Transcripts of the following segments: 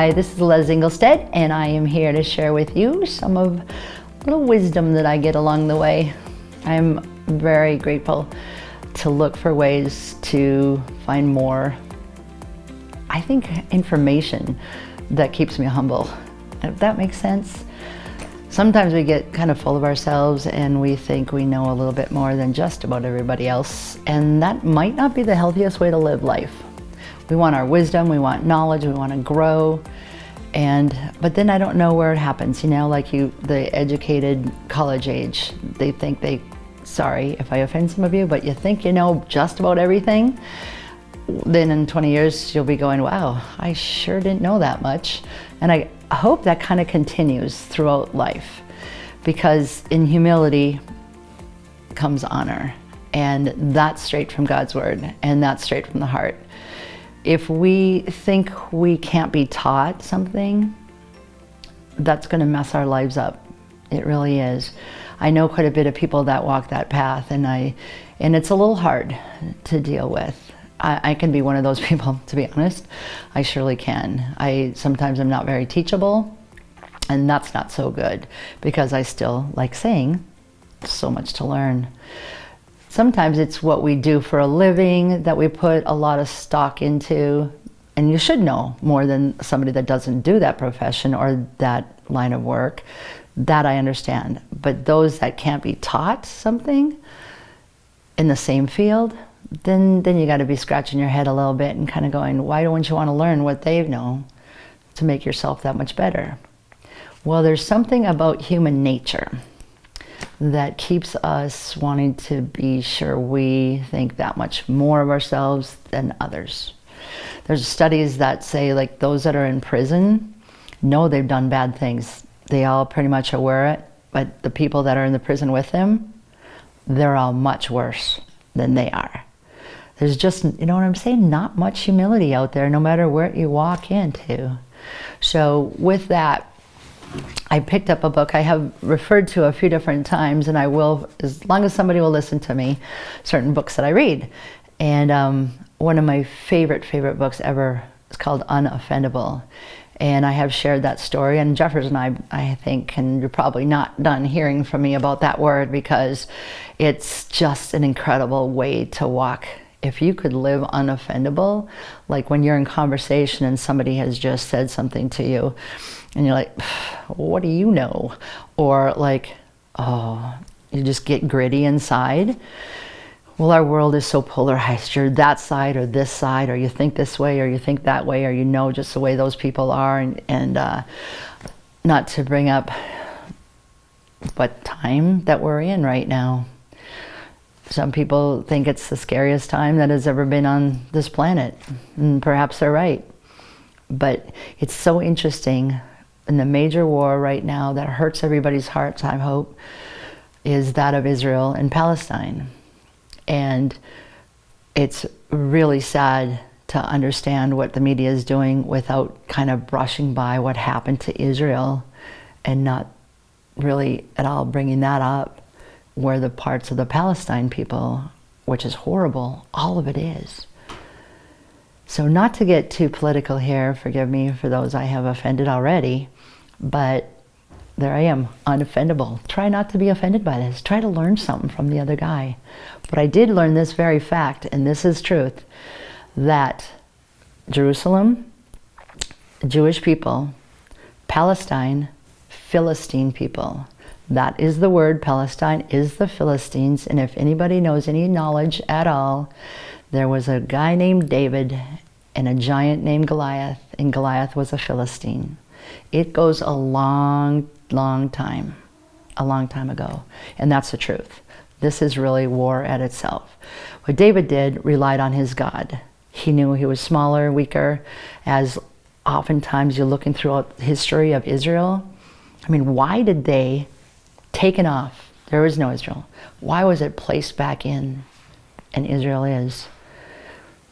Hi, this is Lez Engelstad, and I am here to share with you some of little wisdom that I get along the way. I'm very grateful to look for ways to find more, I think, information that keeps me humble, if that makes sense. Sometimes we get kind of full of ourselves and we think we know a little bit more than just about everybody else, and that might not be the healthiest way to live life. We want our wisdom, we want knowledge, we want to grow, but then I don't know where it happens, the educated college age, they think sorry if I offend some of you, but you think you know just about everything. Then in 20 years you'll be going, wow, I sure didn't know that much. And I hope that kind of continues throughout life, because in humility comes honor, and that's straight from God's word, and that's straight from the heart. If we think we can't be taught something, that's going to mess our lives up. It really is. I know quite a bit of people that walk that path, and it's a little hard to deal with. I can be one of those people, to be honest. I surely can. Sometimes I'm not very teachable, and that's not so good, because I still, like saying, so much to learn. Sometimes it's what we do for a living that we put a lot of stock into, and you should know more than somebody that doesn't do that profession or that line of work. That I understand. But those that can't be taught something in the same field, then you got to be scratching your head a little bit and kind of going, why don't you want to learn what they know to make yourself that much better? Well, there's something about human nature that keeps us wanting to be sure we think that much more of ourselves than others. There's studies that say, like, those that are in prison know they've done bad things. They all pretty much are aware of it, but the people that are in the prison with them, they're all much worse than they are. There's just, you know what I'm saying, not much humility out there, no matter where you walk into. So with that, I picked up a book I have referred to a few different times, and I will, as long as somebody will listen to me, certain books that I read. And one of my favorite books ever is called Unoffendable. And I have shared that story, and Jefferson and I think, and you're probably not done hearing from me about that word, because it's just an incredible way to walk. If you could live unoffendable, like when you're in conversation and somebody has just said something to you, and you're like, what do you know? Or like, oh, you just get gritty inside. Well, our world is so polarized. You're that side or this side, or you think this way or you think that way, or you know just the way those people are. And not to bring up what time that we're in right now. Some people think it's the scariest time that has ever been on this planet, and perhaps they're right. But it's so interesting. In the major war right now that hurts everybody's hearts, I hope, is that of Israel and Palestine. And it's really sad to understand what the media is doing without kind of brushing by what happened to Israel and not really at all bringing that up, where the parts of the Palestine people, which is horrible, all of it is. So not to get too political here, forgive me for those I have offended already, but there I am, unoffendable. Try not to be offended by this. Try to learn something from the other guy. But I did learn this very fact, and this is truth, that Jerusalem, Jewish people, Palestine, Philistine people. That is the word. Palestine is the Philistines. And if anybody knows any knowledge at all, there was a guy named David and a giant named Goliath, and Goliath was a Philistine. It goes a long time ago, and that's the truth. This is really war at itself. What David did relied on his God. He knew he was smaller, weaker, as oftentimes you're looking throughout the history of Israel. I mean, why did they taken off? There was no Israel. Why was it placed back in, and Israel is?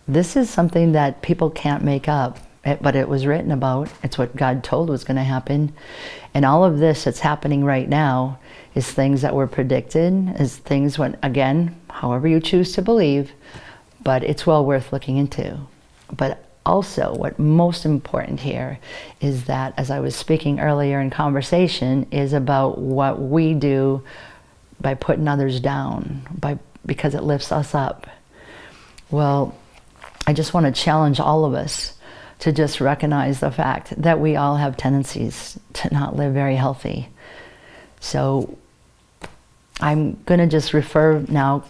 This is something that people can't make up, but it was written about. It's what God told was going to happen. And all of this that's happening right now is things that were predicted, is things when, again, however you choose to believe, but it's well worth looking into. But also, what most important here is that, as I was speaking earlier in conversation, is about what we do by putting others down, because it lifts us up. Well, I just want to challenge all of us to just recognize the fact that we all have tendencies to not live very healthy. So I'm going to just refer now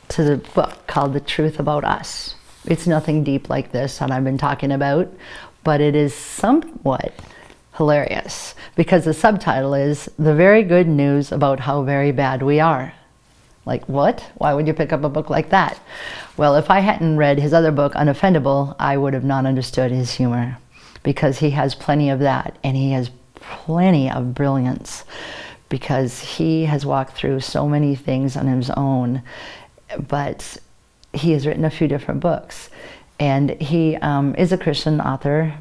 to the book called The Truth About Us. It's nothing deep like this that I've been talking about, but it is somewhat hilarious because the subtitle is The Very Good News About How Very Bad We Are. Like, what? Why would you pick up a book like that? Well, if I hadn't read his other book, Unoffendable, I would have not understood his humor, because he has plenty of that, and he has plenty of brilliance, because he has walked through so many things on his own. But he has written a few different books, and he is a Christian author.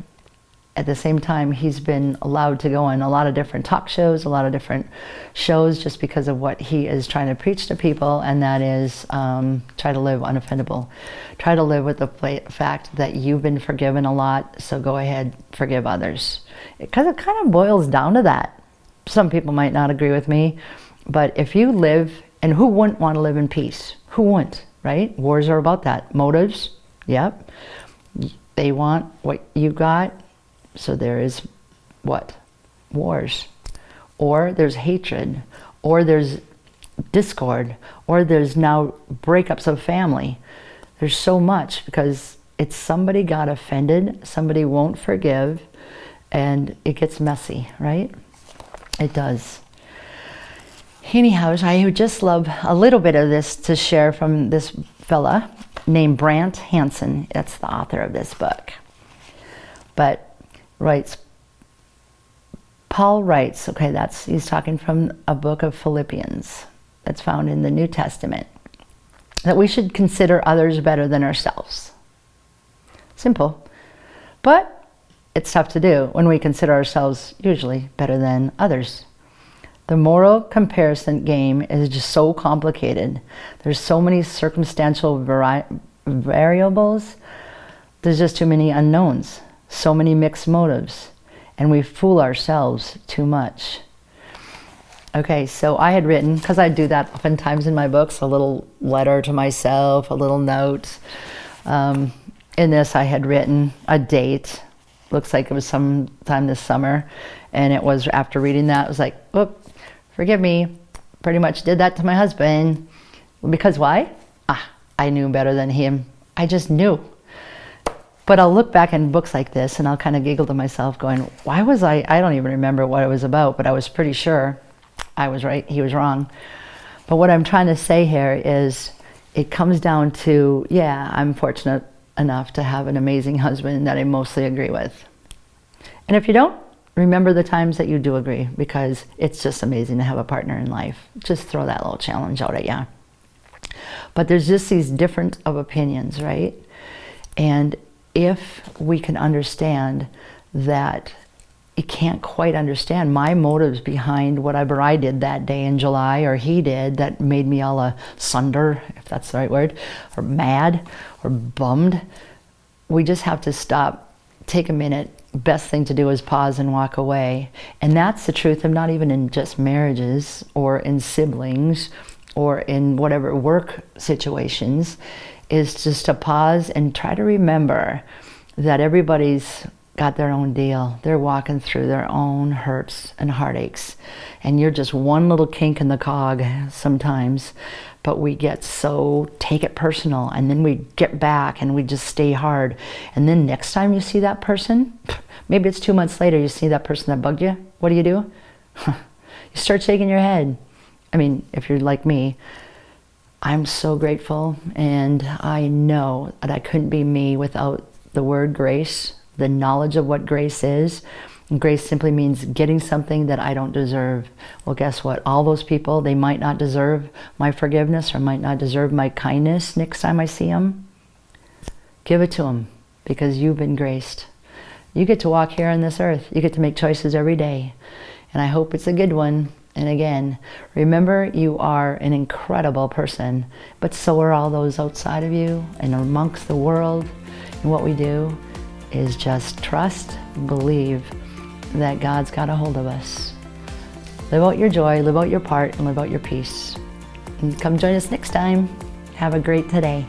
At the same time, he's been allowed to go on a lot of different talk shows, a lot of different shows, just because of what he is trying to preach to people, and that is try to live unoffendable. Try to live with the fact that you've been forgiven a lot, so go ahead, forgive others. Because it kind of boils down to that. Some people might not agree with me, but if you live, and who wouldn't want to live in peace? Who wouldn't, right? Wars are about that. Motives, yep. They want what you got. So there is what? Wars. Or there's hatred. Or there's discord. Or there's now breakups of family. There's so much, because it's somebody got offended, somebody won't forgive, and it gets messy, right? It does. Anyhow, I would just love a little bit of this to share from this fella named Brant Hansen. That's the author of this book. But Paul writes, okay, he's talking from a book of Philippians that's found in the New Testament, that we should consider others better than ourselves. Simple. But it's tough to do when we consider ourselves usually better than others. The moral comparison game is just so complicated. There's so many circumstantial variables. There's just too many unknowns, so many mixed motives, and we fool ourselves too much. Okay, so I had written, because I do that oftentimes in my books, a little letter to myself, a little note. In this, I had written a date. Looks like it was sometime this summer, and it was after reading that, it was like, whoop. Forgive me, pretty much did that to my husband. Because why? I knew better than him. I just knew. But I'll look back in books like this and I'll kind of giggle to myself going, why was I don't even remember what it was about, but I was pretty sure I was right, he was wrong. But what I'm trying to say here is it comes down to, yeah, I'm fortunate enough to have an amazing husband that I mostly agree with. And if you don't, remember the times that you do agree, because it's just amazing to have a partner in life. Just throw that little challenge out at you. But there's just these different of opinions, right? And if we can understand that you can't quite understand my motives behind whatever I did that day in July, or he did, that made me all asunder, if that's the right word, or mad, or bummed, we just have to stop, take a minute. Best thing to do is pause and walk away. And that's the truth of not even in just marriages or in siblings or in whatever work situations, is just to pause and try to remember that everybody's got their own deal. They're walking through their own hurts and heartaches. And you're just one little kink in the cog sometimes. But we take it personal, and then we get back and we just stay hard. And then next time you see that person, maybe it's 2 months later, you see that person that bugged you, what do? You start shaking your head. I mean, if you're like me, I'm so grateful, and I know that I couldn't be me without the word grace, the knowledge of what grace is. And grace simply means getting something that I don't deserve. Well, guess what? All those people, they might not deserve my forgiveness or might not deserve my kindness next time I see them. Give it to them, because you've been graced. You get to walk here on this earth. You get to make choices every day. And I hope it's a good one. And again, remember, you are an incredible person, but so are all those outside of you and amongst the world and what we do. is just trust, believe that God's got a hold of us. Live out your joy, live out your part, and live out your peace. And come join us next time. Have a great today.